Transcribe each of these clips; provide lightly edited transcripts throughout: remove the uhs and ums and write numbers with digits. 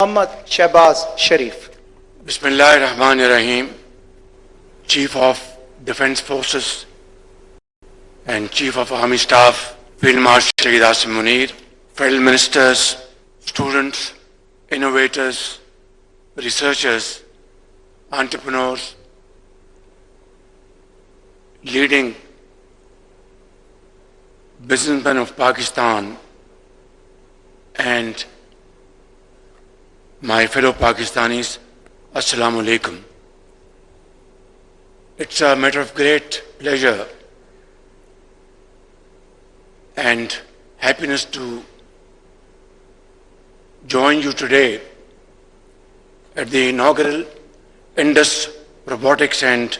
Muhammad Shahbaz Sharif. Bismillahirrahmanirrahim. Chief of Defence Forces and Chief of Army Staff, Field Marshal Shahid Asim Munir, fellow ministers, students, innovators, researchers, entrepreneurs, leading businessmen of Pakistan, and my fellow Pakistanis, Assalamu alaikum. It's a matter of great pleasure and happiness to join you today at the inaugural Indus Robotics and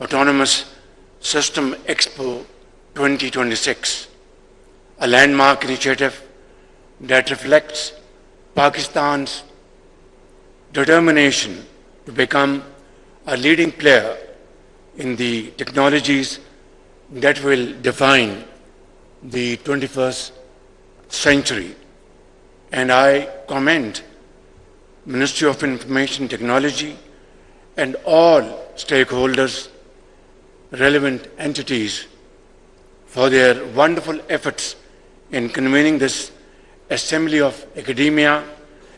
Autonomous System Expo 2026, a landmark initiative that reflects Pakistan's determination to become a leading player in the technologies that will define the 21st century. And I commend Ministry of Information Technology and all stakeholders, relevant entities, for their wonderful efforts in convening this assembly of academia,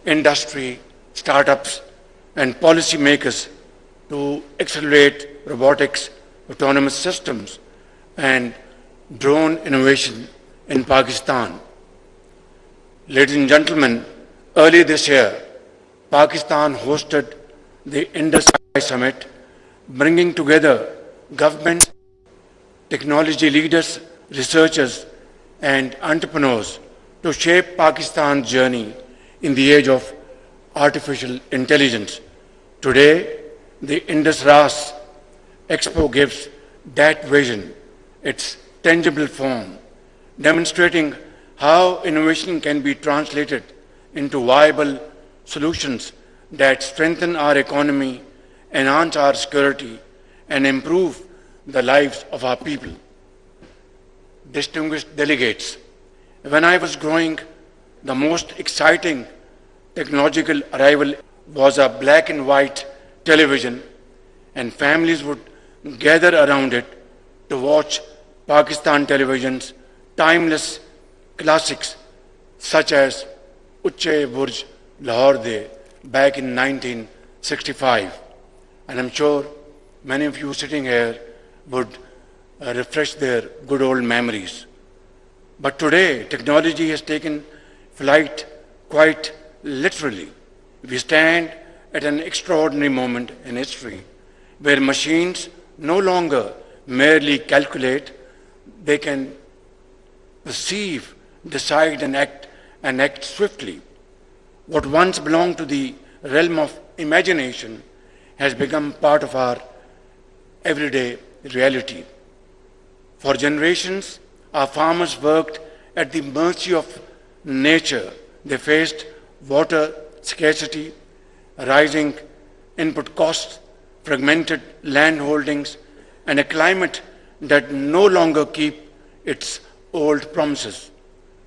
industry, startups, and policymakers to accelerate robotics, autonomous systems, and drone innovation in Pakistan. Ladies and gentlemen, early this year, Pakistan hosted the Indus Summit, bringing together governments, technology leaders, researchers, and entrepreneurs to shape Pakistan's journey in the age of artificial intelligence. Today, the Indus RAS Expo gives that vision its tangible form, demonstrating how innovation can be translated into viable solutions that strengthen our economy, enhance our security, and improve the lives of our people. Distinguished delegates, when I was growing, the most exciting technological arrival was a black and white television, and families would gather around it to watch Pakistan television's timeless classics such as Uche Burj Lahore De back in 1965. And I'm sure many of you sitting here would refresh their good old memories. But today, technology has taken flight quite literally. We stand at an extraordinary moment in history where machines no longer merely calculate, they can perceive, decide, and act swiftly. What once belonged to the realm of imagination has become part of our everyday reality. For generations, our farmers worked at the mercy of nature. They faced water scarcity, rising input costs, fragmented land holdings, and a climate that no longer keep its old promises.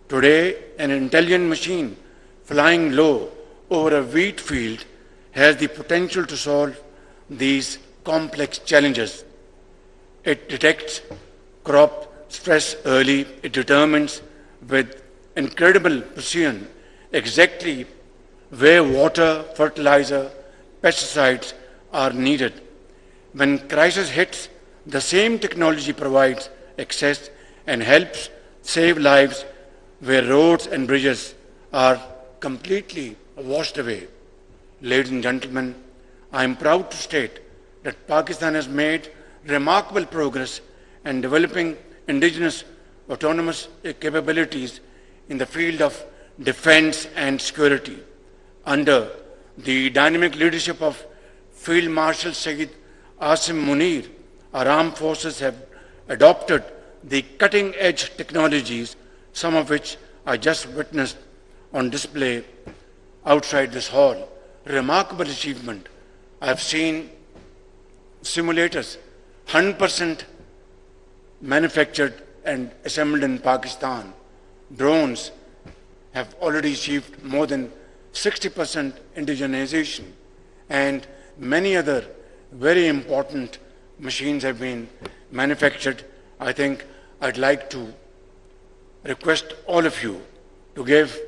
Today, an intelligent machine flying low over a wheat field has the potential to solve these complex challenges. It detects crop stress early. It determines with incredible precision exactly where water, fertilizer, pesticides are needed. When crisis hits, the same technology provides access and helps save lives where roads and bridges are completely washed away. Ladies and gentlemen, I am proud to state that Pakistan has made remarkable progress in developing indigenous autonomous capabilities in the field of defense and security. Under the dynamic leadership of Field Marshal Shahid Asim Munir, our armed forces have adopted the cutting-edge technologies, some of which I just witnessed on display outside this hall. Remarkable achievement. I have seen simulators, 100% manufactured and assembled in Pakistan. Drones have already achieved more than 60% indigenization, and many other very important machines have been manufactured. I think I'd like to request all of you to give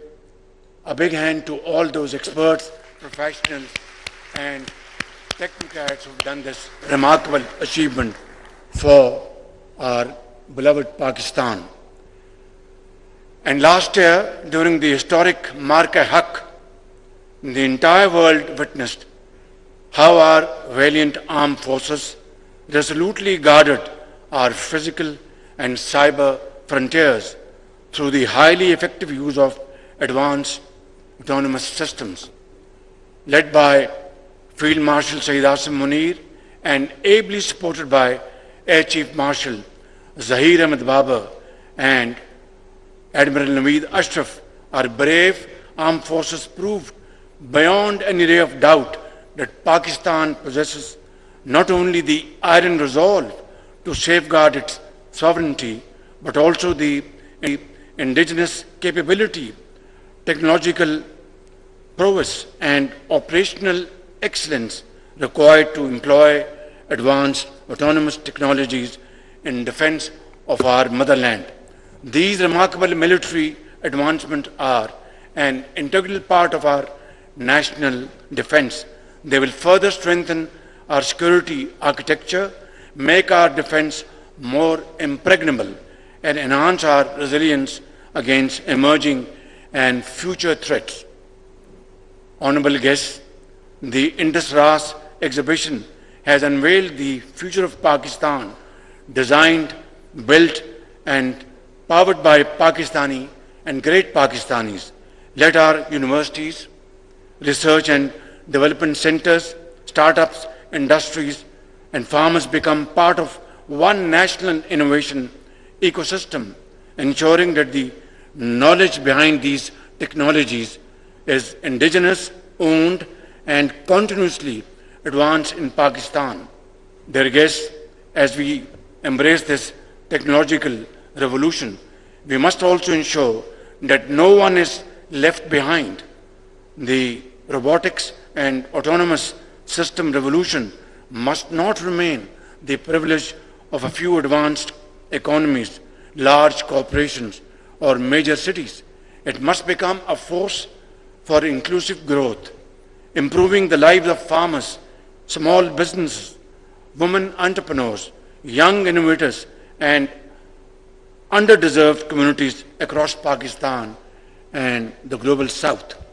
a big hand to all those experts, professionals, and technocrats who've done this remarkable achievement for our beloved Pakistan. And last year, during the historic Mark-e-Haq, the entire world witnessed how our valiant armed forces resolutely guarded our physical and cyber frontiers through the highly effective use of advanced autonomous systems. Led by Field Marshal Saeed Asim Munir and ably supported by Air Chief Marshal Zahir Ahmed Babar and Admiral Naveed Ashraf, our brave armed forces proved beyond any ray of doubt that Pakistan possesses not only the iron resolve to safeguard its sovereignty, but also the indigenous capability, technological prowess, and operational excellence required to employ advanced autonomous technologies in defense of our motherland. These remarkable military advancements are an integral part of our national defense. They will further strengthen our security architecture, make our defense more impregnable, and enhance our resilience against emerging and future threats. Honorable guests, the Indus Ras exhibition has unveiled the future of Pakistan, designed, built, and powered by Pakistani and great Pakistanis. Let our universities, research and development centers, startups, industries, and farmers become part of one national innovation ecosystem, ensuring that the knowledge behind these technologies is indigenous, owned, and continuously advanced in Pakistan. Dear guests, as we embrace this technological revolution, we must also ensure that no one is left behind. The robotics and autonomous system revolution must not remain the privilege of a few advanced economies, large corporations, or major cities. It must become a force for inclusive growth, improving the lives of farmers, small businesses, women entrepreneurs, young innovators, and underdeserved communities across Pakistan and the global south.